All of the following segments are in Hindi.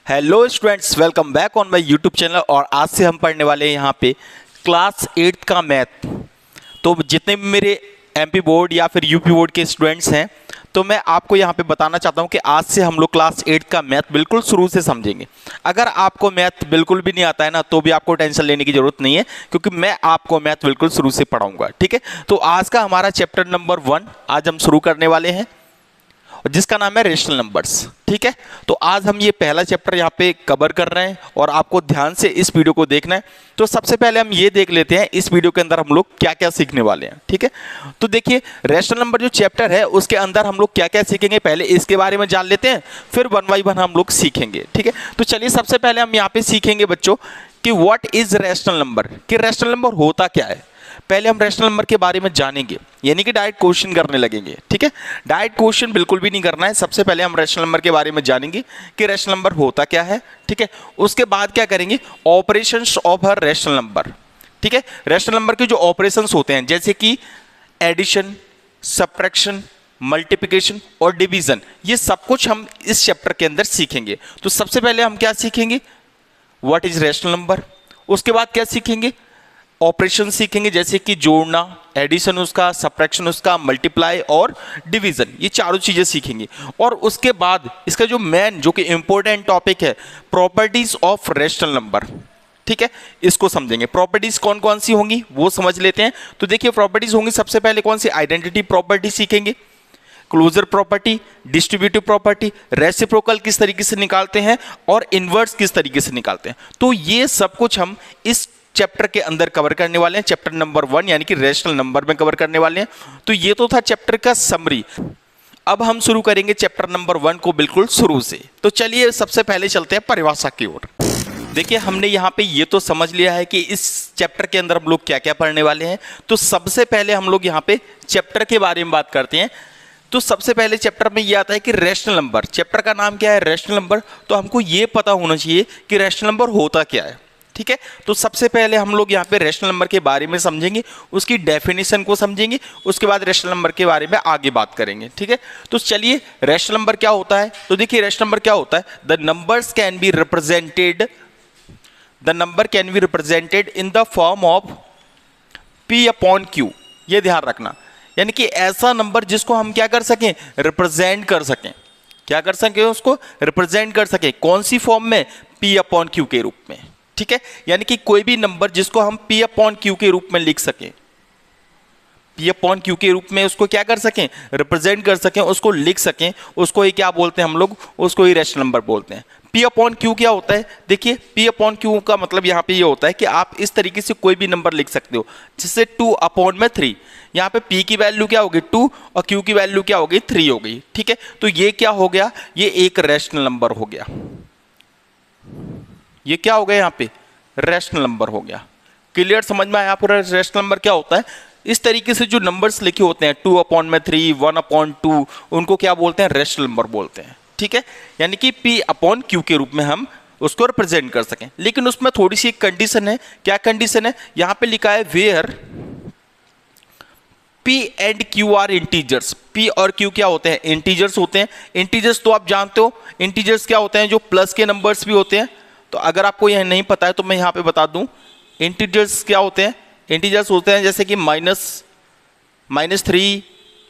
Hello students, welcome back on my YouTube channel. और आज से हम पढ़ने वाले हैं यहाँ पे क्लास 8 का मैथ। तो जितने भी मेरे एमपी बोर्ड या फिर यूपी बोर्ड के स्टूडेंट्स हैं, तो मैं आपको यहाँ पे बताना चाहता हूँ कि आज से हम लोग क्लास 8 का मैथ बिल्कुल शुरू से समझेंगे। अगर आपको मैथ बिल्कुल भी नहीं आता है ना, तो भी आपको टेंशन लेने की जरूरत नहीं है, क्योंकि मैं आपको मैथ बिल्कुल शुरू से पढ़ाऊंगा। ठीक है, तो आज का हमारा चैप्टर नंबर 1 आज हम शुरू करने वाले हैं, जिसका नाम है रेशनल नंबर्स। ठीक है, तो आज हम ये पहला चैप्टर यहाँ पे कवर कर रहे हैं और आपको ध्यान से इस वीडियो को देखना है। तो सबसे पहले हम ये देख लेते हैं इस वीडियो के अंदर हम लोग क्या क्या सीखने वाले हैं। ठीक है, तो देखिए रेशनल नंबर जो चैप्टर है उसके अंदर हम लोग क्या क्या सीखेंगे, पहले इसके बारे में जान लेते हैं, फिर 1 बाय 1 हम लोग सीखेंगे। ठीक है, तो चलिए सबसे पहले हम यहाँ पे सीखेंगे बच्चों कि व्हाट इज रेशनल नंबर, कि रेशनल नंबर होता क्या है। पहले हम रेशनल नंबर के बारे में जानेंगे, यानी कि डायरेक्ट क्वेश्चन करने लगेंगे। ठीक है, डायरेक्ट क्वेश्चन बिल्कुल भी नहीं करना है। सबसे पहले हम रेशनल नंबर के बारे में जानेंगे कि रेशनल नंबर होता क्या है। ठीक है, उसके बाद क्या करेंगे, operations of her rational number. ठीक है, रेशनल नंबर के जो ऑपरेशंस होते हैं, जैसे कि एडिशन, सब्ट्रैक्शन, मल्टीप्लिकेशन और डिवीजन, ये सब कुछ हम इस चैप्टर के अंदर सीखेंगे। तो सबसे पहले हम क्या सीखेंगे, व्हाट इज रेशनल नंबर। उसके बाद क्या सीखेंगे, ऑपरेशन सीखेंगे, जैसे कि जोड़ना, एडिशन उसका, सब्ट्रैक्शन उसका, मल्टीप्लाई और डिवीजन, ये चारों चीजें सीखेंगे। और उसके बाद इसका जो मेन जो कि इंपॉर्टेंट टॉपिक है, प्रॉपर्टीज ऑफ रेशनल नंबर। ठीक है, इसको समझेंगे। प्रॉपर्टीज कौन कौन सी होंगी वो समझ लेते हैं। तो देखिए प्रॉपर्टीज होंगी, सबसे पहले कौन सी, आइडेंटिटी प्रॉपर्टी सीखेंगे, closure property, distributive property, reciprocal किस तरीके से निकालते हैं और इनवर्स किस तरीके से निकालते हैं। तो ये सब कुछ हम इस चैप्टर के अंदर कवर करने वाले हैं, चैप्टर नंबर 1 यानी कि रेशनल नंबर में कवर करने वाले हैं। तो ये तो था चैप्टर का समरी। अब हम शुरू करेंगे चैप्टर नंबर 1 को बिल्कुल शुरू से। तो चलिए सबसे पहले चलते हैं परिभाषा की ओर। देखिए हमने यहाँ पे ये तो समझ लिया है कि इस चैप्टर के अंदर हम लोग क्या क्या पढ़ने वाले हैं। तो सबसे पहले हम लोग यहाँ पे चैप्टर के बारे में बात करते हैं। तो सबसे पहले चैप्टर में ये आता है कि रेशनल नंबर, चैप्टर का नाम क्या है, रेशनल नंबर। तो हमको ये पता होना चाहिए कि रेशनल नंबर होता क्या है। ठीक है, तो सबसे पहले हम लोग यहाँ पे रेशनल नंबर के बारे में समझेंगे, उसकी डेफिनेशन को समझेंगे, उसके बाद रेशनल नंबर के बारे में आगे बात करेंगे। ठीक है, तो चलिए रेशनल नंबर क्या होता है। तो देखिए रेशनल नंबर क्या होता है, the numbers can be represented, the number can be represented in the form of P upon Q। ये ध्यान रखना, यानी कि ऐसा नंबर जिसको हम क्या कर सकें, रिप्रेजेंट कर सकें। क्या कर सकें, उसको रिप्रेजेंट कर सकें, कौन सी फॉर्म में, P अपॉन Q के रूप में। ठीक है, यानी कि कोई भी नंबर जिसको हम P अपॉन Q के रूप में लिख सकें, P अपॉन Q के रूप में उसको क्या कर सकें, रिप्रेजेंट कर सकें, उसको लिख सकें, उसको ही क्या बोलते हैं हम लोग, उसको ही रेशनल नंबर बोलते हैं। P अपॉन Q क्या होता है, देखिए P अपॉन Q का मतलब यहाँ पे ये होता है कि आप इस तरीके से कोई भी नंबर लिख सकते हो, जिससे 2 अपॉन में 3। यहाँ पे P की वैल्यू क्या होगी 2 और Q की वैल्यू क्या होगी 3 हो गई। ठीक है, तो ये क्या हो गया, ये एक रेशनल नंबर हो गया। ये क्या हो गया, यहाँ पे रेशनल नंबर हो गया। क्लियर, समझ में आया पूरा रेशनल नंबर क्या होता है। इस तरीके से जो नंबर्स लिखे होते हैं 2 अपॉन में 3, 1 अपॉन 2, उनको क्या बोलते हैं, रेशनल नंबर बोलते हैं। ठीक है, यानी कि P अपॉन Q के रूप में हम उसको रिप्रेजेंट कर सकें। लेकिन उसमें थोड़ी सी एक कंडीशन है। क्या कंडीशन है, यहाँ पे लिखा है where P and Q are integers. P और Q क्या होते हैं, इंटीजर्स होते हैं। इंटीजर्स तो आप जानते हो, इंटीजर्स क्या होते हैं, जो प्लस के नंबर्स भी होते हैं। तो अगर आपको यह नहीं पता है तो मैं यहाँ पे बता दूं, इंटीजर्स क्या होते हैं, इंटीजर्स होते हैं जैसे कि -3,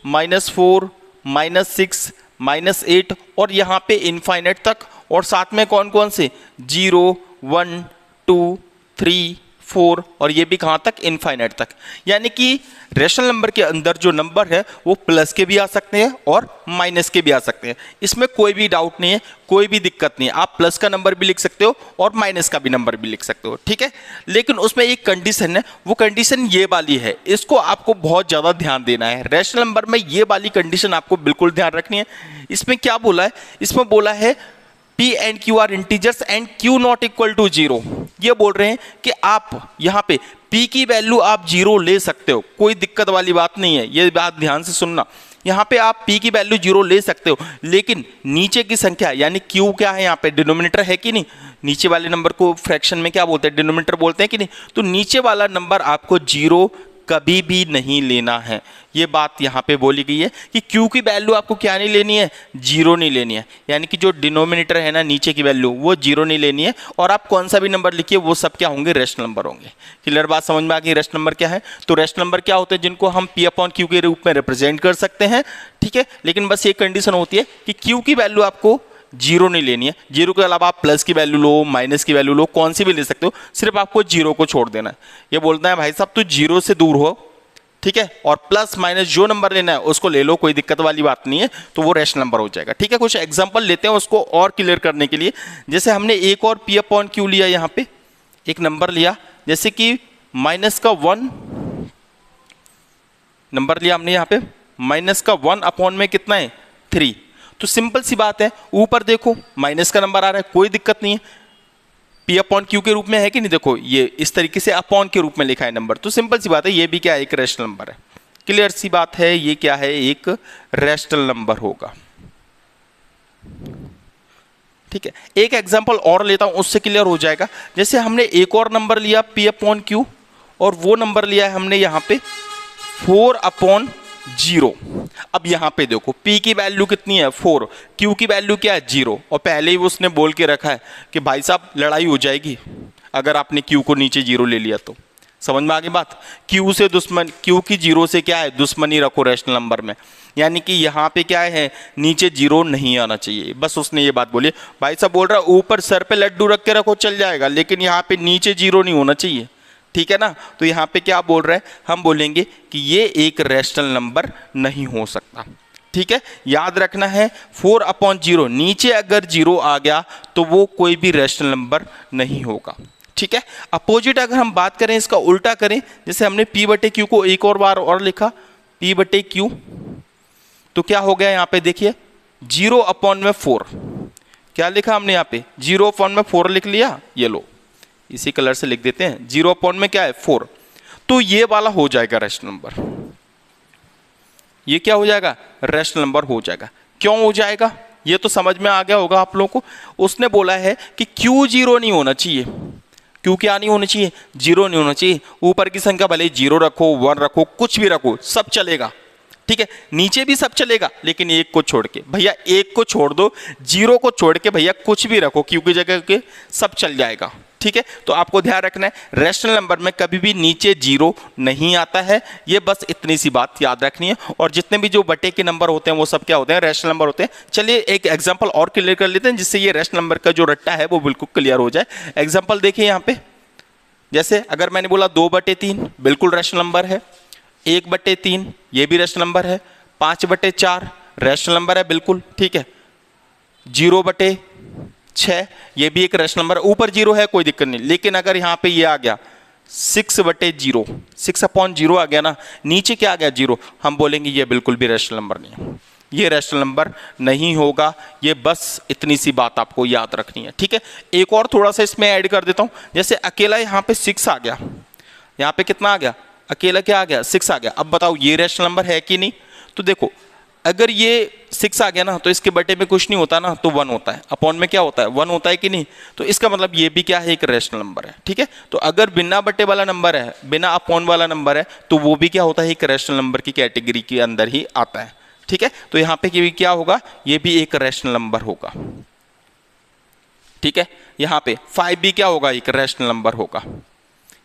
-4, -6, -8 और यहाँ पे इनफाइनाइट तक। और साथ में कौन कौन से, 0, 1, 2, 3, 4 और ये भी कहाँ तक, इनफाइनाइट तक। यानी कि रेशनल नंबर के अंदर जो नंबर है वो प्लस के भी आ सकते हैं और माइनस के भी आ सकते हैं। इसमें कोई भी डाउट नहीं है, कोई भी दिक्कत नहीं है। आप प्लस का नंबर भी लिख सकते हो और माइनस का भी नंबर भी लिख सकते हो। ठीक है, लेकिन उसमें एक कंडीशन है, वो कंडीशन ये वाली है, इसको आपको बहुत ज़्यादा ध्यान देना है। रेशनल नंबर में ये वाली कंडीशन आपको बिल्कुल ध्यान रखनी है। इसमें क्या बोला है, इसमें बोला है P and Q are integers and Q not equal to 0। ये बोल रहे हैं कि आप यहाँ पे P की वैल्यू आप 0 ले सकते हो, कोई दिक्कत वाली बात नहीं है। ये बात ध्यान से सुनना, यहाँ पे आप P की वैल्यू 0 ले सकते हो, लेकिन नीचे की संख्या यानी Q क्या है, यहाँ पे डिनोमिनेटर है कि नहीं, नीचे वाले नंबर को फ्रैक्शन में क्या बोलते हैं, डिनोमिनेटर बोलते हैं कि नहीं। तो नीचे वाला नंबर आपको 0, कभी भी नहीं लेना है। ये बात यहाँ पे बोली गई है कि Q की वैल्यू आपको क्या नहीं लेनी है, 0 नहीं लेनी है, यानी कि जो डिनोमिनेटर है ना नीचे की वैल्यू वो 0 नहीं लेनी है, और आप कौन सा भी नंबर लिखिए वो सब क्या होंगे, रेशनल नंबर होंगे। क्लियर बात समझ में आ गई। रेशनल नंबर क्या है, तो रेशनल नंबर क्या होते हैं जिनको हम P/Q के रूप में रिप्रेजेंट कर सकते हैं, ठीक है। लेकिन बस ये कंडीशन होती है कि Q की वैल्यू आपको 0 नहीं लेनी है, 0 के अलावा आप प्लस की वैल्यू लो, माइनस की वैल्यू लो, कौन सी भी ले सकते हो, सिर्फ आपको 0 को छोड़ देना है। ये बोलता है भाई साहब तू 0 से दूर हो, ठीक है, और प्लस माइनस जो नंबर लेना है उसको ले लो, कोई दिक्कत वाली बात नहीं है, तो वो रेशनल नंबर हो जाएगा, ठीक है। कुछ एग्जांपल लेते हैं उसको और क्लियर करने के लिए। जैसे हमने एक और P/Q लिया, यहाँ पे एक नंबर लिया, जैसे कि -1 नंबर लिया हमने, यहाँ पे -1 में कितना है, 3। तो सिंपल सी बात है, ऊपर देखो माइनस का नंबर आ रहा है, कोई दिक्कत नहीं है, P/Q के रूप में है कि नहीं, देखो ये इस तरीके से अपॉन के रूप में लिखा है नंबर, तो सिंपल सी बात है, ये भी क्या है, एक रेशनल नंबर है। क्लियर सी बात है, ये क्या है, एक रेशनल नंबर होगा, ठीक है। एक एग्जांपल और लेता हूं, उससे क्लियर हो जाएगा। जैसे हमने एक और नंबर लिया P/Q, और वो नंबर लिया है हमने यहाँ पे 4/0। अब यहाँ पे देखो P की वैल्यू कितनी है, 4, Q की वैल्यू क्या है, 0, और पहले ही उसने बोल के रखा है कि भाई साहब लड़ाई हो जाएगी अगर आपने Q को नीचे 0 ले लिया तो। समझ में आ गई बात, Q से दुश्मन, Q की 0 से क्या है, दुश्मनी रखो रेशनल नंबर में, यानी कि यहाँ पे क्या है, नीचे 0 नहीं आना चाहिए, बस उसने ये बात बोली। भाई साहब बोल रहा है ऊपर सर पे लड्डू रख के रखो चल जाएगा, लेकिन यहाँ पे नीचे 0 नहीं होना चाहिए, ठीक है ना। तो यहाँ पे क्या बोल रहा है, हम बोलेंगे कि ये एक रेशनल नंबर नहीं हो सकता, ठीक है। याद रखना है 4/0, नीचे अगर 0 आ गया तो वो कोई भी रेशनल नंबर नहीं होगा, ठीक है। अपोजिट अगर हम बात करें, इसका उल्टा करें, जैसे हमने P/Q को एक और बार और लिखा, P/Q, तो क्या हो गया यहाँ पे देखिए, 0/4, क्या लिखा हमने यहाँ पे, 0/4 लिख लिया, ये लो इसी कलर से लिख देते हैं, 0 में क्या है, 4, तो ये वाला हो जाएगा रेशनल नंबर, ये क्या हो जाएगा, रेशनल नंबर हो जाएगा। क्यों हो जाएगा, ये तो समझ में आ गया होगा आप लोगों को। उसने बोला है कि Q 0 नहीं होना चाहिए, Q क्या नहीं होना चाहिए, 0 नहीं होना चाहिए। ऊपर की संख्या भले 0 रखो, 1 रखो, कुछ भी रखो, सब चलेगा, ठीक है। नीचे भी सब चलेगा, लेकिन एक को छोड़ के, भैया एक को छोड़ दो, 0 को छोड़ के भैया कुछ भी रखो, Q की जगह के सब चल जाएगा, ठीक है। तो आपको ध्यान रखना है, रेशनल नंबर में कभी भी नीचे 0 नहीं आता है, ये बस इतनी सी बात याद रखनी है। और जितने भी जो बटे के नंबर होते हैं वो सब क्या होते हैं, रेशनल नंबर होते हैं। चलिए एक एग्जांपल और क्लियर कर लेते हैं, जिससे ये रेशनल नंबर का जो रट्टा है वो बिल्कुल क्लियर हो जाए। एग्जांपल देखिए यहाँ पे, जैसे अगर मैंने बोला 2/3 बिल्कुल रेशनल नंबर है, 1/3 ये भी रेशनल नंबर है, 5/4 रेशनल नंबर है बिल्कुल, ठीक है, 0/6 ये भी एक रेशनल नंबर, ऊपर 0 है कोई दिक्कत नहीं। लेकिन अगर यहाँ पे ये आ गया 6/0, 6/0 आ गया ना, नीचे क्या आ गया, 0, हम बोलेंगे ये बिल्कुल भी रेशनल नंबर नहीं है, ये रेशनल नंबर नहीं होगा। ये बस इतनी सी बात आपको याद रखनी है, ठीक है। एक और थोड़ा सा इसमें ऐड कर देता हूँ, जैसे अकेला यहाँ पे 6 आ गया, यहाँ पे कितना आ गया, अकेला क्या आ गया, 6 आ गया। अब बताओ ये रेशनल नंबर है कि नहीं, तो देखो अगर ये 6 आ गया ना, तो इसके बटे में कुछ नहीं होता ना, तो 1 होता है, अपॉन में क्या होता है, 1 होता है कि नहीं। तो इसका मतलब ये भी क्या है, एक रेशनल नंबर है, ठीक है। तो अगर बिना बटे वाला नंबर है, बिना अपॉन वाला नंबर है, तो वो भी क्या होता है, एक रेशनल नंबर की कैटेगरी के अंदर ही आता है, ठीक है। तो यहाँ पे क्या होगा, ये भी एक रेशनल नंबर होगा, ठीक है। यहाँ पे 5 भी क्या होगा, एक रेशनल नंबर होगा,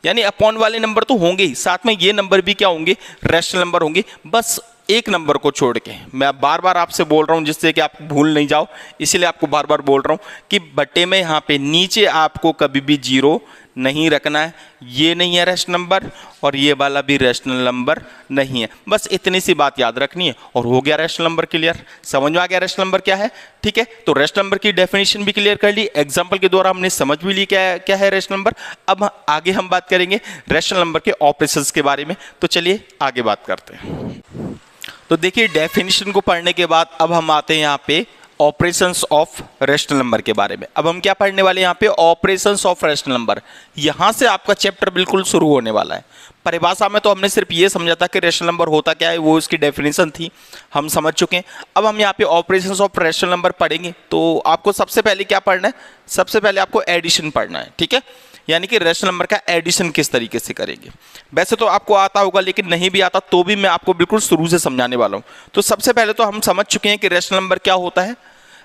यानी अपॉन वाले नंबर तो होंगे ही, साथ में ये नंबर भी क्या होंगे, रेशनल नंबर होंगे। बस एक नंबर को छोड़ के, मैं बार बार आपसे बोल रहा हूं जिससे कि आप भूल नहीं जाओ, इसीलिए आपको बार बार बोल रहा हूं कि बट्टे में यहाँ पे नीचे आपको कभी भी 0 नहीं रखना है। ये नहीं है रेशनल नंबर, और ये वाला भी रेशनल नंबर नहीं है। बस इतनी सी बात याद रखनी है और हो गया रेशनल नंबर क्लियर। समझ में आ गया रेशनल नंबर क्या है, ठीक है। तो रेशनल नंबर की डेफिनेशन भी क्लियर कर ली, एग्जाम्पल के द्वारा हमने समझ भी ली क्या है रेशनल नंबर। अब आगे हम बात करेंगे रेशनल नंबर के ऑपरेशंस के बारे में, तो चलिए आगे बात करते हैं। तो देखिए डेफिनेशन को पढ़ने के बाद अब हम आते हैं यहाँ पे ऑपरेशंस ऑफ रेशनल नंबर के बारे में। अब हम क्या पढ़ने वाले हैं यहाँ पे, ऑपरेशंस ऑफ रेशनल नंबर। यहाँ से आपका चैप्टर बिल्कुल शुरू होने वाला है। परिभाषा में तो हमने सिर्फ ये समझा था कि रेशनल नंबर होता क्या है, वो इसकी डेफिनेशन थी, हम समझ चुके हैं। अब हम यहाँ पे ऑपरेशंस ऑफ रेशनल नंबर पढ़ेंगे। तो आपको सबसे पहले क्या पढ़ना है, सबसे पहले आपको एडिशन पढ़ना है, ठीक है, यानी कि रेशनल नंबर का एडिशन किस तरीके से करेंगे। वैसे तो आपको आता होगा, लेकिन नहीं भी आता तो भी मैं आपको बिल्कुल शुरू से समझाने वाला हूँ। तो सबसे पहले तो हम समझ चुके हैं कि रेशनल नंबर क्या होता है,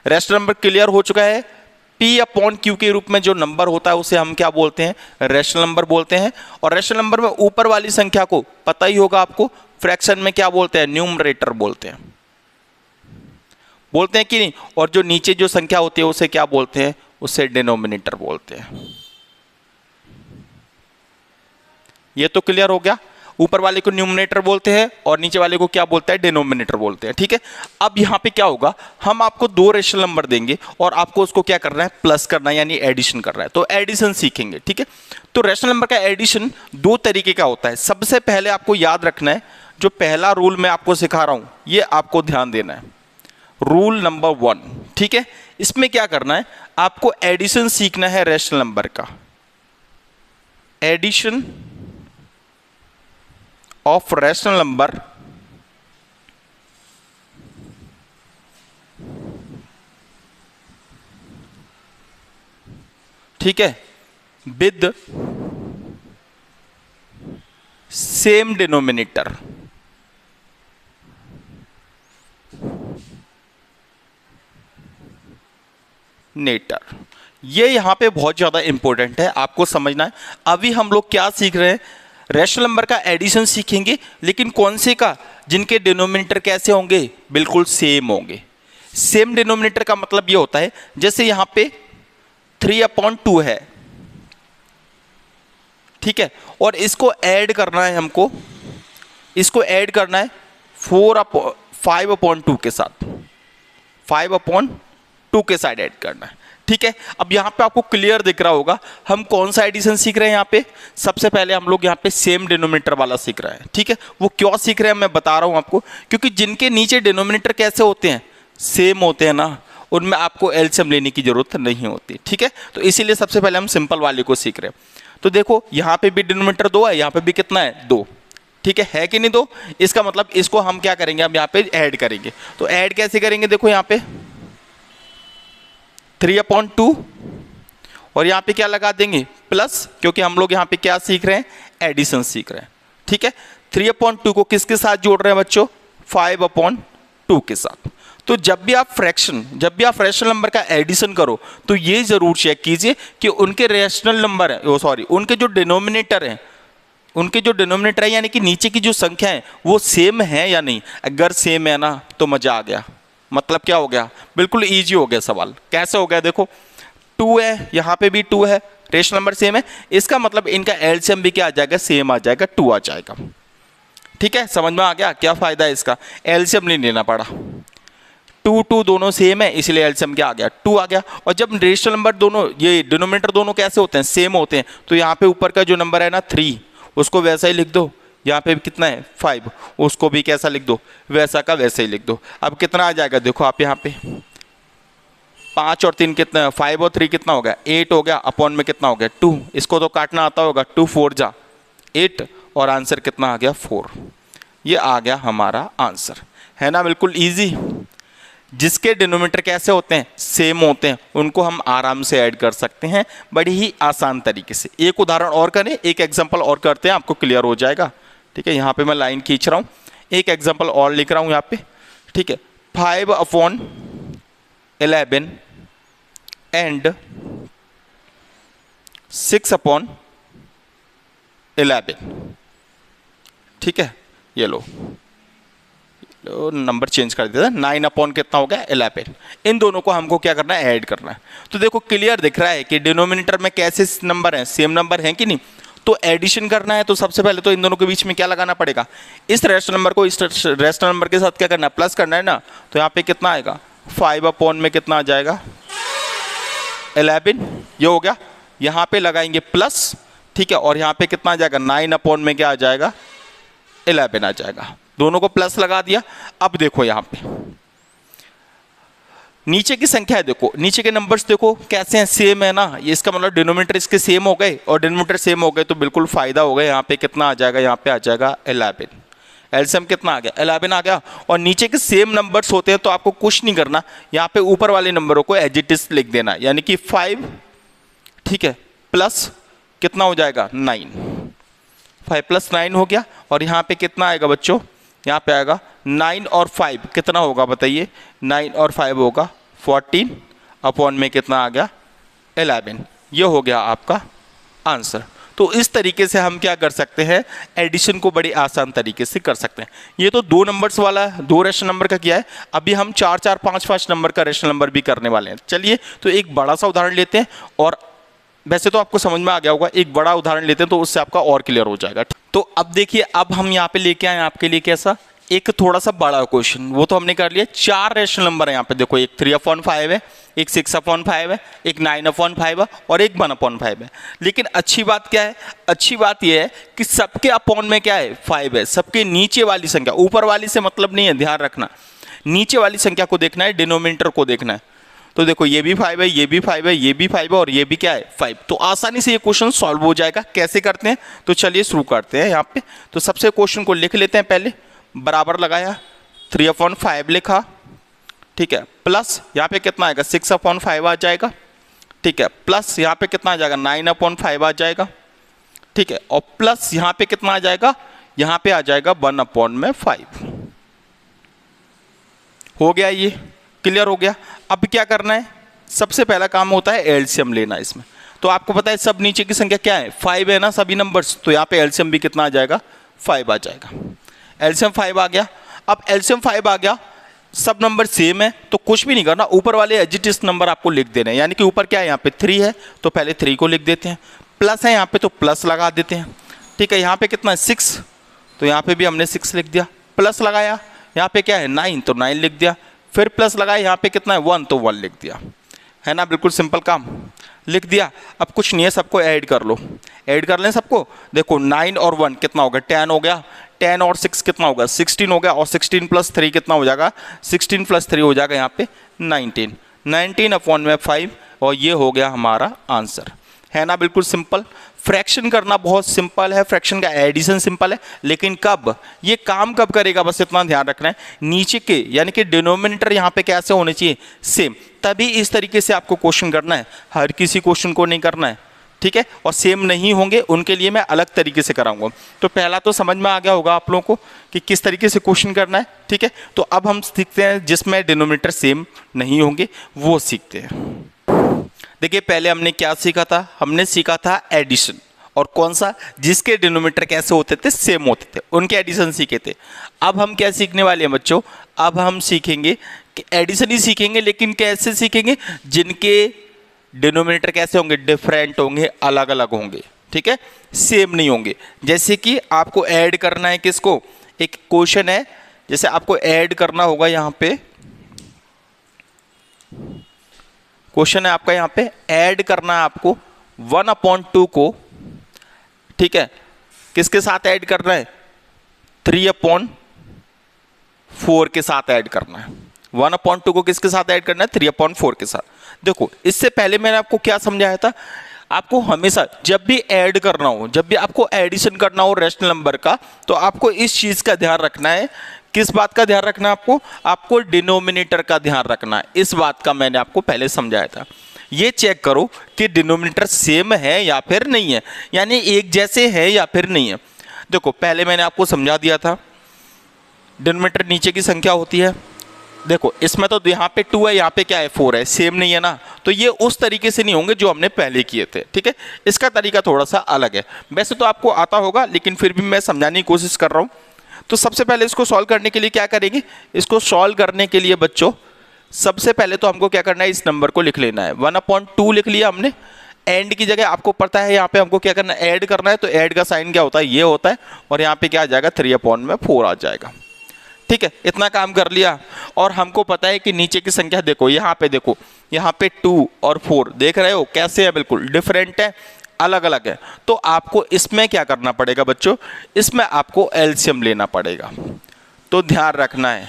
रेशनल नंबर क्लियर हो चुका है। P अपॉन Q के रूप में जो नंबर होता है उसे हम क्या बोलते हैं, रेशनल नंबर बोलते हैं। और रेशनल नंबर में ऊपर वाली संख्या को पता ही होगा आपको, फ्रैक्शन में क्या बोलते हैं, न्यूमरेटर बोलते हैं कि नहीं। और जो नीचे जो संख्या होती है उसे क्या बोलते हैं, उसे डिनोमिनेटर बोलते हैं। ये तो क्लियर हो गया, ऊपर वाले को न्यूमरेटर बोलते हैं और नीचे वाले को क्या बोलते हैं, डिनोमिनेटर बोलते हैं, ठीक है। अब यहाँ पे क्या होगा, हम आपको दो रेशनल नंबर देंगे और आपको उसको क्या करना है, प्लस करना है, यानी एडिशन करना है। तो एडिशन सीखेंगे, ठीक है। तो रेशनल नंबर का एडिशन दो तरीके का होता है। सबसे पहले आपको याद रखना है, जो पहला रूल मैं आपको सिखा रहा हूं ये आपको ध्यान देना है, रूल नंबर 1, ठीक है। इसमें क्या करना है, आपको एडिशन सीखना है रेशनल नंबर का, एडिशन ऑफ रेशनल नंबर ठीक है, विद सेम डिनोमिनेटर। ये यहां पे बहुत ज्यादा इंपॉर्टेंट है, आपको समझना है। अभी हम लोग क्या सीख रहे हैं, रेशनल नंबर का एडिशन सीखेंगे, लेकिन कौन से का, जिनके डिनोमिनेटर कैसे होंगे, बिल्कुल सेम होंगे। सेम डिनोमिनेटर का मतलब ये होता है, जैसे यहां पे 3/2 है, ठीक है, और इसको ऐड करना है हमको, इसको ऐड करना है 5/2 के साथ, 5/2 के साथ ऐड करना है, ठीक है। अब यहाँ पे आपको क्लियर दिख रहा होगा हम कौन सा एडिशन सीख रहे हैं। यहाँ पे सबसे पहले हम लोग यहाँ पे सेम डिनोमिनेटर वाला सीख रहे हैं, ठीक है। वो क्यों सीख रहे हैं मैं बता रहा हूँ आपको, क्योंकि जिनके नीचे डिनोमिनेटर कैसे होते हैं, सेम होते हैं ना, उनमें आपको एलसीएम लेने की जरूरत नहीं होती, ठीक है। तो इसीलिए सबसे पहले हम सिंपल वाले को सीख रहे हैं। तो देखो यहाँ पे भी डिनोमिनेटर 2 है, यहाँ पे भी कितना है, 2, ठीक है कि नहीं 2। इसका मतलब इसको हम क्या करेंगे, हम यहाँ पे ऐड करेंगे। तो ऐड कैसे करेंगे, देखो यहाँ पे 3/2 और यहाँ पे क्या लगा देंगे, प्लस, क्योंकि हम लोग यहाँ पे क्या सीख रहे हैं, एडिशन सीख रहे हैं, ठीक है। 3/2 को किसके साथ जोड़ रहे हैं बच्चों, 5/2 के साथ। तो जब भी आप रेशनल नंबर का एडिशन करो तो ये जरूर चेक कीजिए कि उनके रेशनल नंबर है, उनके जो डिनोमिनेटर है, यानी कि नीचे की जो संख्या है वो सेम है या नहीं। अगर सेम है ना तो मजा आ गया, मतलब क्या हो गया, बिल्कुल इजी हो गया सवाल। कैसे हो गया, देखो 2 है, यहाँ पे भी 2 है, रेशनल नंबर सेम है, इसका मतलब इनका एलसीएम भी क्या आ जाएगा, सेम आ जाएगा, 2 आ जाएगा, ठीक है। समझ में आ गया क्या फायदा है इसका, एलसीएम नहीं लेना पड़ा, 2 दोनों सेम है, इसलिए एलसीएम क्या आ गया, 2 आ गया। और जब रेशनल नंबर दोनों, ये डिनोमिनेटर दोनों कैसे होते हैं, सेम होते हैं, तो यहाँ पे ऊपर का जो नंबर है ना 3, उसको वैसा ही लिख दो, यहाँ पे कितना है 5, उसको भी कैसा लिख दो, वैसा का वैसे ही लिख दो। अब कितना आ जाएगा, देखो आप यहाँ पे 5 और 3 कितना है, 5 और 3 कितना हो गया, 8 हो गया, अपॉन में कितना हो गया 2, इसको तो काटना आता होगा, 2 4 जा 8 और आंसर कितना आ गया 4। ये आ गया हमारा आंसर, है ना, बिल्कुल ईजी। जिसके डिनोमिनेटर कैसे होते हैं, सेम होते हैं, उनको हम आराम से ऐड कर सकते हैं बड़ी ही आसान तरीके से। एक उदाहरण और करें, एक एग्जांपल और करते हैं, आपको क्लियर हो जाएगा, ठीक है। यहाँ पे मैं लाइन खींच रहा हूँ, एक एग्जांपल और लिख रहा हूँ यहाँ पे, ठीक है। 5/11 एंड 6/11, ठीक है। ये लो नंबर चेंज कर देता है, 9 कितना हो गया 11। इन दोनों को हमको क्या करना है, ऐड करना है। तो देखो क्लियर दिख रहा है कि डिनोमिनेटर में कैसे नंबर हैं, सेम नंबर हैं कि नहीं। तो एडिशन करना है तो सबसे पहले तो इन दोनों के बीच में क्या लगाना पड़ेगा, इस रेशनल नंबर को इस रेशनल नंबर के साथ क्या करना है, प्लस करना है ना। तो यहाँ पे कितना आएगा, 5 कितना आ जाएगा 11, ये हो गया। यहाँ पे लगाएंगे प्लस, ठीक है, और यहाँ पे कितना आ जाएगा 9 में क्या आ जाएगा 11 आ जाएगा। दोनों को प्लस लगा दिया। अब देखो यहाँ पे नीचे की संख्या है, देखो नीचे के नंबर्स देखो कैसे हैं, सेम है ना, ये इसका मतलब डिनोमिनेटर इसके सेम हो गए, और डिनोमिनेटर सेम हो गए तो बिल्कुल फायदा हो गया। यहाँ पे कितना आ जाएगा, यहाँ पे आ जाएगा 11। एलसीएम कितना आ गया, 11 आ गया। और नीचे के सेम नंबर्स होते हैं तो आपको कुछ नहीं करना, यहाँ पे ऊपर वाले नंबरों को एज इट इज लिख देना, यानी कि 5, ठीक है, प्लस कितना हो जाएगा 9, 5 + 9 हो गया। और यहाँ पे कितना आएगा बच्चों, यहाँ पे आएगा 9 और 5 कितना होगा बताइए, 9 और 5 होगा 14 अपॉन में कितना आ गया 11। ये हो गया आपका आंसर। तो इस तरीके से हम क्या कर सकते हैं, एडिशन को बड़ी आसान तरीके से कर सकते हैं। ये तो 2 नंबर्स वाला है, 2 रेशनल नंबर का किया है। अभी हम 4 4 5 5 नंबर का रेशनल नंबर भी करने वाले हैं। चलिए तो एक बड़ा सा उदाहरण लेते हैं, और वैसे तो आपको समझ में आ गया होगा, एक बड़ा उदाहरण लेते हैं तो उससे आपका और क्लियर हो जाएगा। तो अब देखिए, अब हम यहाँ पे लेके आए आपके लिए कैसा एक थोड़ा सा बड़ा क्वेश्चन। वो तो हमने कर लिया, 4 रेशनल नंबर है यहाँ पे, देखो एक 3/5 है, एक 6/5 है, एक 9/5 है, और एक 1/5 है। लेकिन अच्छी बात क्या है, अच्छी बात यह है कि सबके अपॉन में क्या है 5 है। सबके नीचे वाली संख्या, ऊपर वाली से मतलब नहीं है, ध्यान रखना, नीचे वाली संख्या को देखना है, डिनोमिनेटर को देखना है। तो देखो ये भी 5 है, ये भी 5 है, ये भी 5 है, और ये भी क्या है 5। तो आसानी से ये क्वेश्चन सॉल्व हो जाएगा। कैसे करते हैं, तो चलिए शुरू करते हैं यहाँ पे। तो सबसे क्वेश्चन को लिख लेते हैं, पहले बराबर लगाया, 3/5 लिखा, ठीक है, प्लस यहाँ पे कितना आएगा 6/5 आ जाएगा, ठीक है, प्लस यहाँ पे कितना आ जाएगा 9/5 आ जाएगा, ठीक है, और प्लस यहाँ पे कितना आ जाएगा, यहाँ पे आ जाएगा 1/5। हो गया, ये क्लियर हो गया। अब क्या करना है, सबसे पहला काम होता है एलसीएम लेना इसमें। तो आपको पता है सब नीचे की संख्या क्या है 5 है ना, सभी नंबर्स, तो यहाँ पे एलसीएम भी कितना आ जाएगा 5 आ जाएगा। एलसीएम 5 आ गया। अब एलसीएम 5 आ गया, सब नंबर सेम है तो कुछ भी नहीं करना, ऊपर वाले एज इट इज नंबर आपको लिख देना है। यानी कि ऊपर क्या है, यहाँ पे 3 है तो पहले 3 को लिख देते हैं, प्लस है यहाँ पे तो प्लस लगा देते हैं, ठीक है। यहाँ पे कितना है 6, तो यहाँ पे भी हमने 6 लिख दिया, प्लस लगाया, यहाँ पे क्या है 9 तो 9 लिख दिया, फिर प्लस लगाया, यहाँ पे कितना है 1 तो 1 लिख दिया, है ना, बिल्कुल सिंपल काम लिख दिया। अब कुछ नहीं है, सबको ऐड कर लो, ऐड कर लें सबको। देखो 9 और 1 कितना होगा 10 हो गया, 10 और 6 कितना होगा 16 हो गया, और 16 + 3 कितना हो जाएगा, 16 + 3 हो जाएगा यहाँ पे 19, 19/5, और ये हो गया हमारा आंसर, है ना, बिल्कुल सिंपल। फ्रैक्शन करना बहुत सिंपल है, फ्रैक्शन का एडिशन सिंपल है, लेकिन कब ये काम कब करेगा, बस इतना ध्यान रखना है, नीचे के यानी कि डिनोमिनेटर यहाँ पे कैसे होने चाहिए सेम, तभी इस तरीके से आपको क्वेश्चन करना है, हर किसी क्वेश्चन को नहीं करना है, ठीक है। और सेम नहीं होंगे उनके लिए मैं अलग तरीके से कराऊंगा। तो पहला तो समझ में आ गया होगा आप लोगों को कि किस तरीके से क्वेश्चन करना है, ठीक है। तो अब हम सीखते हैं जिसमें डिनोमिनेटर सेम नहीं होंगे, वो सीखते हैं। देखिए पहले हमने क्या सीखा था, हमने सीखा था एडिशन, और कौन सा, जिसके डिनोमिनेटर कैसे होते थे सेम होते थे, उनके एडिशन सीखे थे। अब हम क्या सीखने वाले हैं बच्चों, अब हम सीखेंगे कि एडिशन ही सीखेंगे, लेकिन कैसे सीखेंगे, जिनके डिनोमिनेटर कैसे होंगे, डिफरेंट होंगे, अलग अलग होंगे, ठीक है, सेम नहीं होंगे। जैसे कि आपको ऐड करना है किसको, एक क्वेश्चन है, जैसे आपको ऐड करना होगा, यहाँ पे क्वेश्चन है आपका, यहाँ पे ऐड करना है आपको 1/2 को, ठीक है, किसके साथ ऐड करना है 3/4 के साथ ऐड करना है। 1/2 को किसके साथ ऐड करना है 3/4 के साथ। देखो इससे पहले मैंने आपको क्या समझाया था, आपको हमेशा जब भी ऐड करना हो, जब भी आपको एडिशन करना हो रेशनल नंबर का, तो आपको इस चीज का ध्यान रखना है। किस बात का ध्यान रखना है आपको डिनोमिनेटर का ध्यान रखना है। इस बात का मैंने आपको पहले समझाया था। ये चेक करो कि डिनोमिनेटर सेम है या फिर नहीं है, यानी एक जैसे है या फिर नहीं है। देखो पहले मैंने आपको समझा दिया था, डिनोमिनेटर नीचे की संख्या होती है। देखो इसमें तो यहाँ पे 2 है, यहाँ पे क्या है 4 है, सेम नहीं है ना, तो ये उस तरीके से नहीं होंगे जो हमने पहले किए थे, ठीक है। इसका तरीका थोड़ा सा अलग है, वैसे तो आपको आता होगा, लेकिन फिर भी मैं समझाने की कोशिश कर रहा हूँ। तो सबसे पहले इसको सॉल्व करने के लिए क्या करेंगे, इसको सॉल्व करने के लिए बच्चों सबसे पहले तो हमको क्या करना है, इस नंबर को लिख लेना है। 1/2 लिख लिया हमने, एंड की जगह आपको पता है यहाँ पे हमको क्या करना है, ऐड करना है। तो ऐड का साइन क्या होता है, ये होता है, और यहाँ पे क्या आ जाएगा 3/4 आ जाएगा, ठीक है। इतना काम कर लिया, और हमको पता है कि नीचे की संख्या देखो, यहाँ पे 2 और 4 देख रहे हो कैसे है, बिल्कुल डिफरेंट है, अलग अलग है। तो आपको इसमें क्या करना पड़ेगा बच्चों, इसमें आपको एलसीएम लेना पड़ेगा। तो ध्यान रखना है,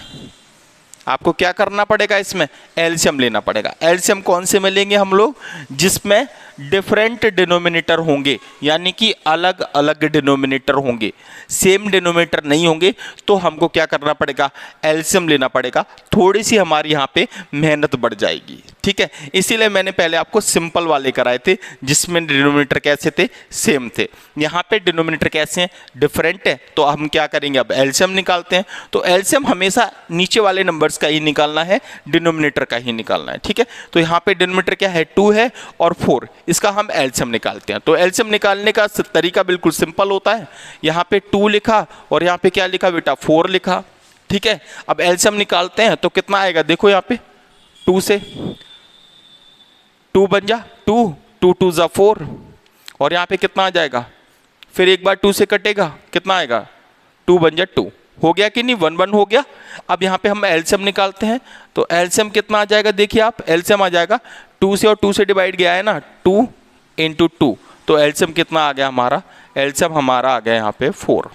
आपको क्या करना पड़ेगा, इसमें एलसीएम लेना पड़ेगा। एलसीएम कौन से में लेंगे हम लोग, जिसमें डिफरेंट डिनोमिनेटर होंगे, यानी कि अलग अलग डिनोमिनेटर होंगे, सेम डिनोमिनेटर नहीं होंगे। तो हमको क्या करना पड़ेगा, एलसीएम लेना पड़ेगा। थोड़ी सी हमारी यहाँ पे मेहनत बढ़ जाएगी, ठीक है। इसीलिए मैंने पहले आपको सिंपल वाले कराए थे, जिसमें डिनोमिनेटर कैसे थे, सेम थे। यहाँ पे डिनोमिनेटर कैसे हैं, डिफरेंट है। तो हम क्या करेंगे, अब एलसीएम निकालते हैं। तो एलसीएम हमेशा नीचे वाले नंबर्स का ही निकालना है, डिनोमिनेटर का ही निकालना है, ठीक है। तो यहाँ पे डिनोमिनेटर क्या है, 2 है और 4, इसका हम एलसीएम निकालते हैं। तो एलसीएम निकालने का तरीका बिल्कुल सिंपल होता है। यहाँ पे 2 लिखा और यहाँ पे क्या लिखा बेटा, 4 लिखा, ठीक है। अब एलसीएम निकालते हैं तो कितना आएगा, देखो यहाँ पे 2 से 2 बन जा 2, 2 2 जा 4, और यहाँ पे कितना आ जाएगा, फिर एक बार 2 से कटेगा, कितना आएगा, 2 बन जा 2, हो गया कि नहीं, 1 1 हो गया। अब यहाँ पे हम एलसीएम निकालते हैं। तो एलसीएम कितना आ जाएगा, देखिए आप, एलसीएम आ जाएगा 2 से, और 2 से डिवाइड गया है ना, 2 × 2, तो एलसीएम कितना आ गया हमारा, एलसीएम हमारा आ गया यहाँ पे 4।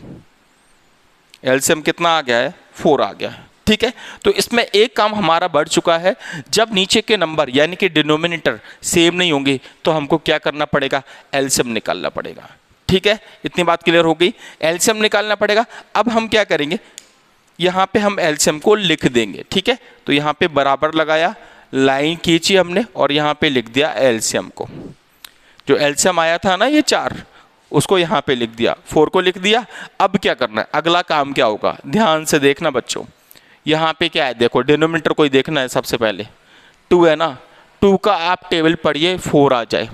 एलसीएम कितना आ गया है, 4 आ गया है, ठीक है। तो इसमें एक काम हमारा बढ़ चुका है। जब नीचे के नंबर यानी कि डिनोमिनेटर सेम नहीं होंगे तो हमको क्या करना पड़ेगा, एलसीएम निकालना पड़ेगा, ठीक है। इतनी बात क्लियर हो गई, एलसीएम निकालना पड़ेगा। अब हम क्या करेंगे, यहाँ पे हम एलसीएम को लिख देंगे, ठीक है। तो यहाँ पे बराबर लगाया, लाइन खींची हमने और यहाँ पे लिख दिया एलसीएम को। जो एलसीएम आया था ना ये 4, उसको यहाँ पे लिख दिया, 4 को लिख दिया। अब क्या करना है, अगला काम क्या होगा, ध्यान से देखना बच्चों। यहाँ पे क्या है, देखो डिनोमिनेटर को ही देखना है। सबसे पहले 2 है ना, 2 का आप टेबल पढ़िए, 4 आ जाए।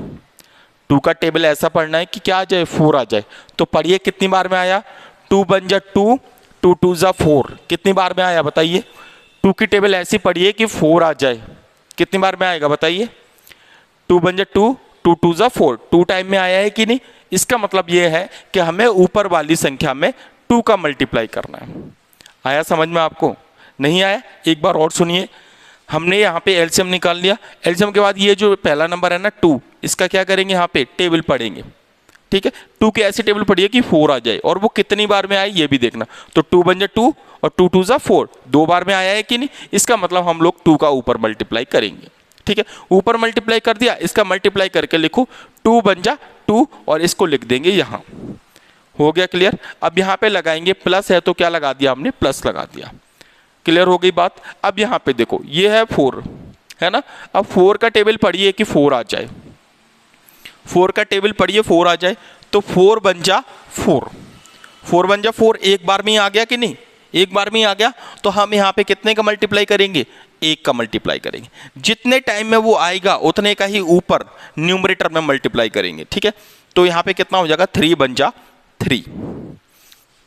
2 का टेबल ऐसा पढ़ना है कि क्या आ जाए, 4 आ जाए। तो पढ़िए कितनी बार में आया, 2 बन जा 2, 2 2 जा 4, कितनी बार में आया बताइए। 2 की टेबल ऐसी पढ़िए कि 4 आ जाए, कितनी बार में आएगा बताइए। 2 बन जा 2, 2 2 जा 4, 2 टाइम में आया है कि नहीं। इसका मतलब ये है कि हमें ऊपर वाली संख्या में 2 का मल्टीप्लाई करना है। आया समझ में आपको, नहीं आया, एक बार और सुनिए। हमने यहाँ पे एलसीएम निकाल लिया। एलसीएम के बाद ये जो पहला नंबर है ना 2, इसका क्या करेंगे, यहाँ पे टेबल पढ़ेंगे, ठीक है। 2 की ऐसी टेबल पढ़िए कि 4 आ जाए, और वो कितनी बार में आए ये भी देखना। तो 2 बन जा 2 और 2 2 जा 4, 2 बार में आया है कि नहीं। इसका मतलब हम लोग 2 का ऊपर मल्टीप्लाई करेंगे, ठीक है। ऊपर मल्टीप्लाई कर दिया, इसका मल्टीप्लाई करके लिखो 2 बन जा 2, और इसको लिख देंगे यहाँ। हो गया क्लियर। अब यहाँ पे लगाएंगे, प्लस है तो क्या लगा दिया हमने, प्लस लगा दिया। क्लियर हो गई बात। अब यहाँ पे देखो ये है 4, है ना। अब 4 का टेबल पढ़िए कि 4 आ जाए, 4 का टेबल पढ़िए 4 आ जाए। तो 4 बन जा 4, 4 बन जा 4, एक बार में ही आ गया कि नहीं, एक बार में ही आ गया। तो हम यहाँ पे कितने का मल्टीप्लाई करेंगे, 1 का मल्टीप्लाई करेंगे। जितने टाइम में वो आएगा उतने का ही ऊपर न्यूमरेटर में मल्टीप्लाई करेंगे, ठीक है। तो यहाँ पे कितना हो जाएगा, 3 बन जा 3।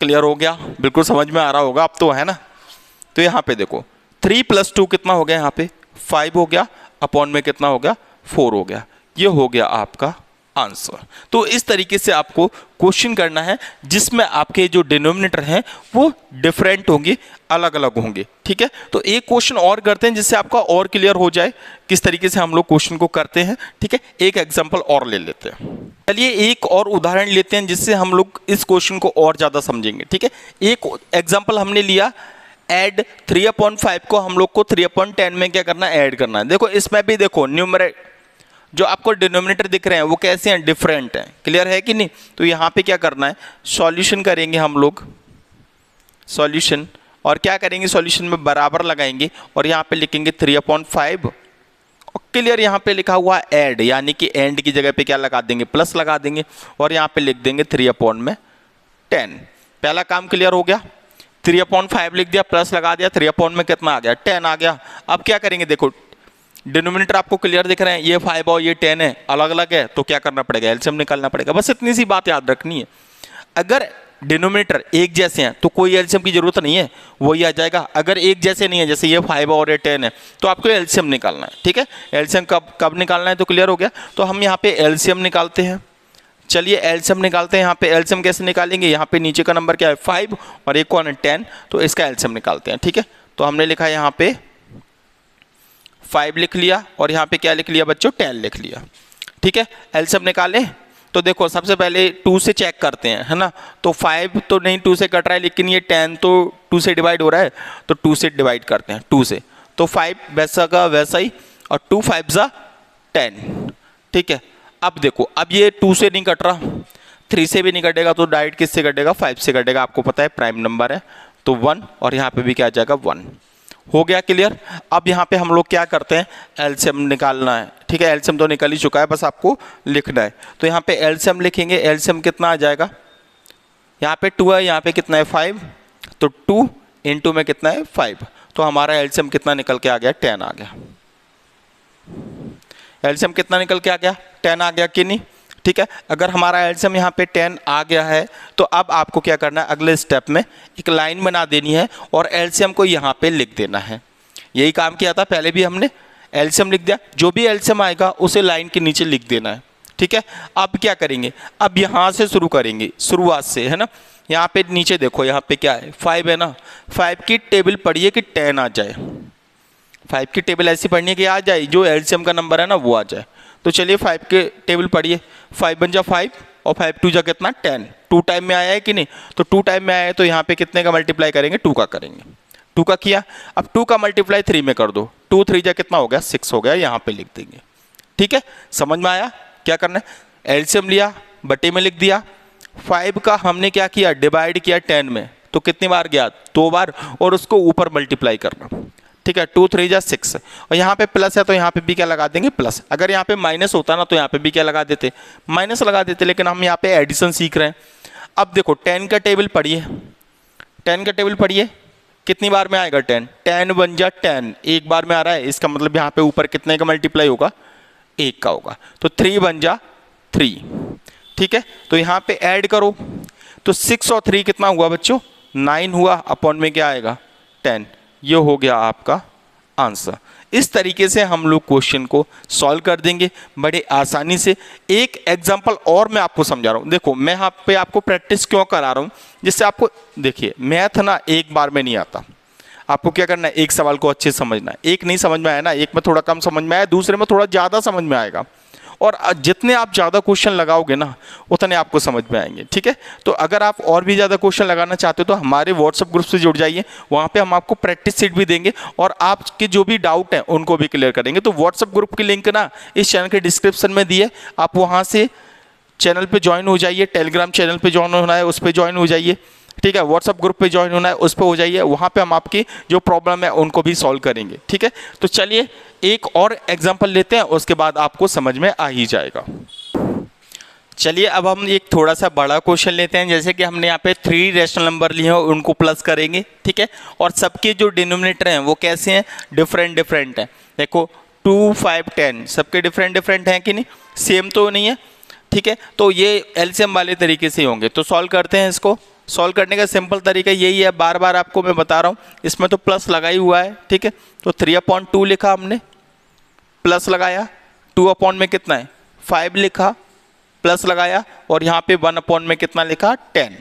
क्लियर हो गया, बिल्कुल समझ में आ रहा होगा अब तो, है ना। तो यहाँ पे देखो 3 + 2 कितना हो गया, यहाँ पे 5 हो गया, अपॉन में कितना हो गया, 4 हो गया। ये हो गया आपका आंसर। तो इस तरीके से आपको क्वेश्चन करना है जिसमें आपके जो डिनोमिनेटर हैं वो डिफरेंट होंगे, अलग अलग होंगे, ठीक है। तो एक क्वेश्चन और करते हैं जिससे आपका और क्लियर हो जाए किस तरीके से हम लोग क्वेश्चन को करते हैं, ठीक है। एक एग्जांपल और ले लेते हैं। चलिए एक और उदाहरण लेते हैं जिससे हम लोग इस क्वेश्चन को और ज़्यादा समझेंगे, ठीक है। एक एग्जाम्पल हमने लिया, ऐड 3/5 को हम लोग को 3/10 में क्या करना है, ऐड करना है। देखो इसमें भी देखो न्यूमरेटर जो आपको डिनोमिनेटर दिख रहे हैं वो कैसे हैं, डिफरेंट हैं। क्लियर है कि नहीं। तो यहाँ पे क्या करना है, सॉल्यूशन करेंगे हम लोग, सॉल्यूशन, और क्या करेंगे, सॉल्यूशन में बराबर लगाएंगे और यहाँ पे लिखेंगे 3/5। और क्लियर यहाँ पे लिखा हुआ है ऐड, यानी कि एंड की जगह पे क्या लगा देंगे, प्लस लगा देंगे, और यहाँ पे लिख देंगे 3/10। पहला काम क्लियर हो गया। 3/5 लिख दिया, प्लस लगा दिया, 3/10 में कितना आ गया, 10 आ गया। अब क्या करेंगे, देखो डिनोमिनेटर आपको क्लियर दिख रहे हैं, ये 5 और ये 10 है, अलग अलग है। तो क्या करना पड़ेगा, एलसीएम निकालना पड़ेगा। बस इतनी सी बात याद रखनी है। अगर डिनोमिनेटर एक जैसे हैं तो कोई एलसीएम की जरूरत नहीं है, वही आ जाएगा। अगर एक जैसे नहीं है, जैसे ये 5 और ये 10 है, तो आपको एलसीएम निकालना है, ठीक है। एलसीएम कब निकालना है, तो क्लियर हो गया। तो हम यहाँ पे एलसीएम निकालते हैं। चलिए एलसीएम निकालते हैं। यहाँ पे एलसीएम कैसे निकालेंगे, यहाँ पे नीचे का नंबर क्या है 5 और एक कौन है 10, तो इसका एलसीएम निकालते हैं, ठीक है। तो हमने लिखा है यहाँ पे 5 लिख लिया और यहाँ पे क्या लिख लिया बच्चों, 10 लिख लिया, ठीक है। एलसीएम निकालें। तो देखो सबसे पहले 2 से चेक करते हैं, है ना। तो 5 तो नहीं 2 से कट रहा है, लेकिन ये 10 तो 2 से डिवाइड हो रहा है, तो 2 से डिवाइड करते हैं 2 से। तो 5 वैसा का वैसा ही, और 2 5 जा 10, ठीक है। अब देखो अब ये 2 से नहीं कट रहा, 3 से भी नहीं कटेगा, तो डायरेक्ट किससे कटेगा, 5 से कटेगा। आपको पता है प्राइम नंबर है, तो 1, और यहाँ पे भी क्या आ जाएगा 1। हो गया क्लियर। अब यहाँ पे हम लोग क्या करते हैं, एलसीएम निकालना है, ठीक है। एलसीएम तो निकल ही चुका है, बस आपको लिखना है। तो यहाँ पे एलसीएम लिखेंगे, एलसीएम कितना आ जाएगा, यहाँ पे 2 है, यहाँ पे कितना है 5, तो 2 इंटू में कितना है 5, तो हमारा एलसीएम कितना निकल के आ गया, 10 आ गया। एलसीएम कितना निकल के आ गया, 10 आ गया कि नहीं, ठीक है। अगर हमारा एलसीएम यहाँ पे 10 आ गया है, तो अब आपको क्या करना है, अगले स्टेप में एक लाइन बना देनी है और एलसीएम को यहाँ पे लिख देना है। यही काम किया था पहले भी हमने, एलसीएम लिख दिया, जो भी एलसीएम आएगा उसे लाइन के नीचे लिख देना है, ठीक है। अब क्या करेंगे, अब यहाँ से शुरू करेंगे, शुरुआत से, है ना। यहाँ पे नीचे देखो, यहाँ पे क्या है 5 है ना, 5 की टेबल पढ़िए कि 10 आ जाए। 5 की टेबल ऐसी पढ़नी है कि आ जाए, जो एलसीएम का नंबर है ना वो आ जाए। तो चलिए 5 के टेबल पढ़िए, 5 बन जा 5 और 5 2 जा कितना 10, 2 टाइम में आया है कि नहीं, तो 2 टाइम में आया है, तो यहाँ पे कितने का मल्टीप्लाई करेंगे, 2 का करेंगे। 2 का किया, अब 2 का मल्टीप्लाई 3 में कर दो, 2 3 जा कितना हो गया 6 हो गया, यहाँ पे लिख देंगे, ठीक है। समझ में आया क्या करना है, एलसीएम लिया बटे में लिख दिया, 5 का हमने क्या किया, डिवाइड किया 10 में, तो कितनी बार गया 2 बार, और उसको ऊपर मल्टीप्लाई करना, ठीक है। 2 3 जा 6, और यहाँ पे प्लस है तो यहाँ पे भी क्या लगा देंगे प्लस। अगर यहाँ पे माइनस होता ना तो यहाँ पे भी क्या लगा देते, माइनस लगा देते, लेकिन हम यहाँ पे एडिशन सीख रहे हैं। अब देखो 10 का टेबल पढ़िए, 10 का टेबल पढ़िए, कितनी बार में आएगा 10, 10 बन जा 10, एक बार में आ रहा है, इसका मतलब यहाँ पे ऊपर कितने का मल्टीप्लाई होगा, 1 का होगा, तो 3 बन जा 3, ठीक है। तो यहाँ पे ऐड करो, तो 6 और 3 कितना हुआ बच्चों, 9 हुआ, अपॉन में क्या आएगा 10, ये हो गया आपका आंसर। इस तरीके से हम लोग क्वेश्चन को सॉल्व कर देंगे बड़े आसानी से। एक एग्जांपल और मैं आपको समझा रहा हूँ, देखो मैं यहाँ पे आपको प्रैक्टिस क्यों करा रहा हूँ, जिससे आपको देखिए मैथ ना एक बार में नहीं आता। आपको क्या करना है, एक सवाल को अच्छे से समझना है, एक नहीं समझ में आया ना, एक में थोड़ा कम समझ में आया, दूसरे में थोड़ा ज़्यादा समझ में आएगा, और जितने आप ज़्यादा क्वेश्चन लगाओगे ना उतने आपको समझ में आएंगे, ठीक है। तो अगर आप और भी ज़्यादा क्वेश्चन लगाना चाहते हो तो हमारे व्हाट्सएप ग्रुप से जुड़ जाइए, वहाँ पे हम आपको प्रैक्टिस सीट भी देंगे और आपके जो भी डाउट हैं उनको भी क्लियर करेंगे। तो व्हाट्सएप ग्रुप की लिंक ना इस चैनल के डिस्क्रिप्शन में दी है, आप वहाँ से चैनल पर ज्वाइन हो जाइए, टेलीग्राम चैनल पर ज्वाइन होना है उस पर ज्वाइन हो जाइए, ठीक है। व्हाट्सएप ग्रुप पे ज्वाइन होना है उस पर हो जाइए, वहाँ पे हम आपकी जो प्रॉब्लम है उनको भी सॉल्व करेंगे, ठीक है। तो चलिए एक और एग्जांपल लेते हैं, उसके बाद आपको समझ में आ ही जाएगा। चलिए अब हम एक थोड़ा सा बड़ा क्वेश्चन लेते हैं, जैसे कि हमने यहाँ पे 3 रैशनल नंबर लिए हैं उनको प्लस करेंगे, ठीक है। और सबके जो डिनोमिनेटर हैं वो कैसे हैं, डिफरेंट डिफरेंट हैं। देखो 2 5 10 सबके डिफरेंट डिफरेंट हैं कि नहीं, सेम तो नहीं है, ठीक है। तो ये एलसीएम वाले तरीके से होंगे। तो सॉल्व करते हैं इसको। सॉल्व करने का सिंपल तरीका यही है, बार बार आपको मैं बता रहा हूँ, इसमें तो प्लस लगा ही हुआ है, ठीक है। तो 3/2 लिखा हमने, प्लस लगाया, 2 में कितना है 5 लिखा, प्लस लगाया, और यहाँ पे 1 में कितना लिखा 10।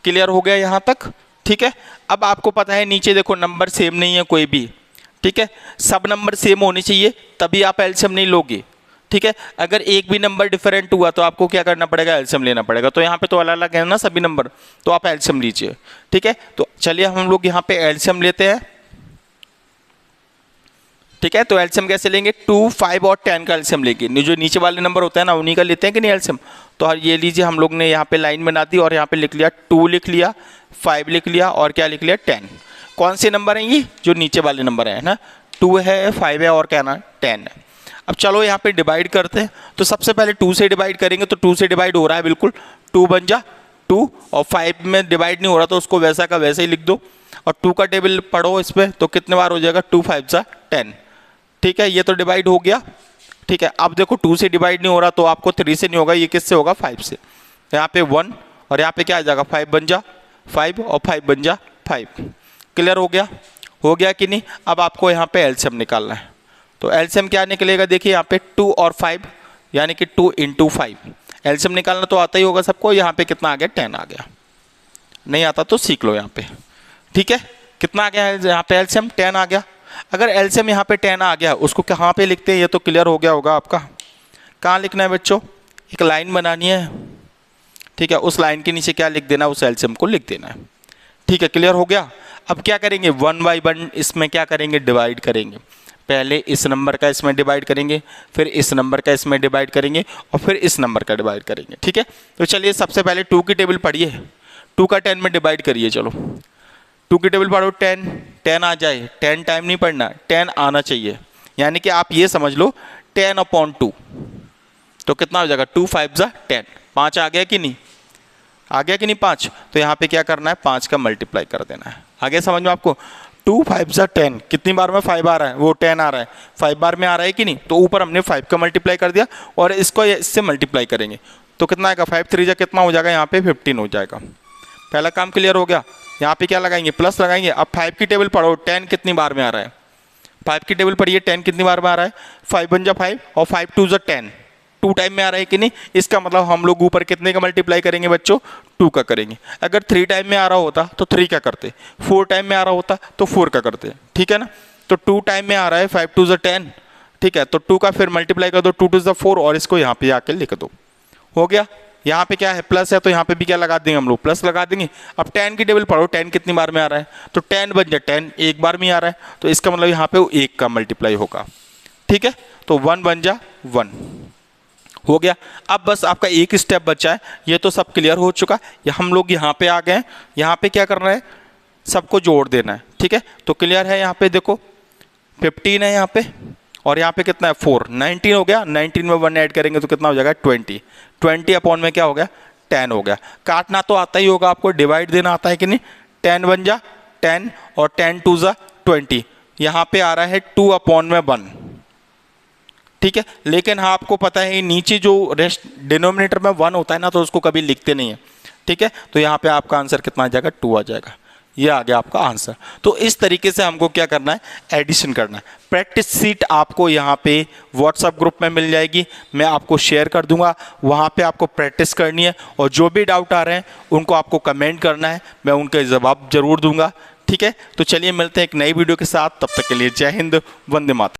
क्लियर हो गया यहाँ तक, ठीक है। अब आपको पता है नीचे देखो नंबर सेम नहीं है कोई भी, ठीक है। सब नंबर सेम होने चाहिए तभी आप एलसीएम नहीं लोगे, ठीक है। अगर एक भी नंबर डिफरेंट हुआ तो आपको क्या करना पड़ेगा, एलसीएम लेना पड़ेगा। तो यहाँ पे तो अलग अलग है ना सभी नंबर, तो आप एलसीएम लीजिए, ठीक है। तो चलिए हम लोग यहाँ पे एलसीएम लेते हैं, ठीक है। तो एलसीएम कैसे लेंगे, 2 5 और 10 का एलसीएम लेंगे, जो नीचे वाले नंबर होते हैं ना उन्हीं का लेते हैं कि नहीं एलसीएम। तो ये लीजिए, हम लोग ने यहाँ पे लाइन बना दी और यहाँ पे लिख लिया 2 लिख लिया, 5 लिख लिया, और क्या लिख लिया 10। कौन से नंबर हैं ये, जो नीचे वाले नंबर है ना, 2 है 5 है और क्या ना 10 है। अब चलो यहाँ पे डिवाइड करते हैं। तो सबसे पहले 2 से डिवाइड करेंगे, तो 2 से डिवाइड हो रहा है बिल्कुल, 2 बन जा 2, और 5 में डिवाइड नहीं हो रहा तो उसको वैसा का वैसे ही लिख दो, और 2 का टेबल पढ़ो इस पर, तो कितने बार हो जाएगा 2 5 जा 10, ठीक है। ये तो डिवाइड हो गया, ठीक है। अब देखो 2 से डिवाइड नहीं हो रहा तो आपको 3 से नहीं होगा, ये किससे होगा 5 से। यहाँ पे 1 और यहाँ पे क्या आ जाएगा 5 बन जा 5 और 5 बन जा 5। क्लियर हो गया कि नहीं। अब आपको यहाँ पे एलसीएम निकालना है। तो एलसीएम क्या निकलेगा, देखिए यहाँ पे 2 और 5 यानी कि 2 × 5। एलसीएम निकालना तो आता ही होगा सबको। यहाँ पे कितना आ गया 10 आ गया, नहीं आता तो सीख लो यहाँ पे, ठीक है। कितना आ गया है यहाँ पे एलसीएम 10 आ गया। अगर एलसीएम यहाँ पे 10 आ गया उसको कहाँ पे लिखते हैं, ये तो क्लियर हो गया होगा आपका। कहाँ लिखना है बच्चों, एक लाइन बनानी है, ठीक है। उस लाइन के नीचे क्या लिख देना, उस एलसीएम को लिख देना है, ठीक है। क्लियर हो गया। अब क्या करेंगे, 1 बाई 1 इसमें क्या करेंगे, डिवाइड करेंगे। पहले इस नंबर का इसमें डिवाइड करेंगे, फिर इस नंबर का इसमें डिवाइड करेंगे, और फिर इस नंबर का डिवाइड करेंगे, ठीक है। तो चलिए सबसे पहले 2 की टेबल पढ़िए, 2 का 10 में डिवाइड करिए। चलो 2 की टेबल पढ़ो, 10 आ जाए, 10 टाइम नहीं पढ़ना, 10 आना चाहिए। यानी कि आप ये समझ लो 10/2, तो कितना हो जाएगा, 2 5 जा 10, 5 आ गया कि नहीं, आ गया कि नहीं 5। तो यहाँ पे क्या करना है, 5 का मल्टीप्लाई कर देना है। आगे समझ में आपको, 2 5 जा 10, कितनी बार में 5 आ रहा है, वो 10 आ रहा है, 5 बार में आ रहा है कि नहीं। तो ऊपर हमने 5 का मल्टीप्लाई कर दिया और इसको इससे मल्टीप्लाई करेंगे, तो कितना आएगा, 5 3 जा कितना हो जाएगा, यहाँ पे 15 हो जाएगा। पहला काम क्लियर हो गया। यहाँ पे क्या लगाएंगे, प्लस लगाएंगे। अब 5 की टेबल पढ़ो, 10 कितनी बार में आ रहा है, 5 की टेबल पढ़िए, 10 कितनी बार में आ रहा है, 5 1 जा 5 और 5 2 जा 10, 2 टाइम में आ रहा है कि नहीं। इसका मतलब हम लोग ऊपर कितने का मल्टीप्लाई करेंगे बच्चों, 2 का करेंगे। अगर 3 टाइम में आ रहा होता तो 3 का करते, 4 टाइम में आ रहा होता तो 4 का करते, ठीक है ना। तो 2 टाइम में आ रहा है, 5 2 जा 10, ठीक है। तो 2 का फिर मल्टीप्लाई कर दो, 2 2 जा 4 और इसको यहाँ पे आके लिख दो, हो गया। यहाँ पे क्या है, प्लस है, तो यहाँ पे भी क्या लगा देंगे हम लोग, प्लस लगा देंगे। अब 10 की टेबल पढ़ो, 10 कितनी बार में आ रहा है, तो 10 बन जाए 10, एक बार में आ रहा है, तो इसका मतलब यहाँ पे 1 का मल्टीप्लाई होगा, ठीक है। तो 1 बन जा 1, हो गया। अब बस आपका एक स्टेप बचा है, ये तो सब क्लियर हो चुका है। हम लोग यहाँ पे आ गए, यहाँ पे क्या करना है, सबको जोड़ देना है, ठीक है। तो क्लियर है, यहाँ पे देखो 15 है यहाँ पे, और यहाँ पे कितना है 4, 19 हो गया। 19 में 1 ऐड करेंगे तो कितना हो जाएगा 20, 20 अपॉन में क्या हो गया 10 हो गया। काटना तो आता ही होगा आपको, डिवाइड देना आता है कि नहीं। 10 बन जा 10 और 10 2 जा 20, यहाँ पे आ रहा है 2/1, ठीक है। लेकिन हाँ आपको पता है नीचे जो रेस्ट डिनोमिनेटर में 1 होता है ना, तो उसको कभी लिखते नहीं है, ठीक है। तो यहाँ पे आपका आंसर कितना आ जाएगा, 2 आ जाएगा। ये आ गया आपका आंसर। तो इस तरीके से हमको क्या करना है, एडिशन करना है। प्रैक्टिस सीट आपको यहाँ पे व्हाट्सएप ग्रुप में मिल जाएगी, मैं आपको शेयर कर दूंगा, वहाँ पे आपको प्रैक्टिस करनी है। और जो भी डाउट आ रहे हैं उनको आपको कमेंट करना है, मैं उनके जवाब जरूर दूंगा, ठीक है। तो चलिए मिलते हैं एक नई वीडियो के साथ, तब तक के लिए जय हिंद, वंदे मातरम।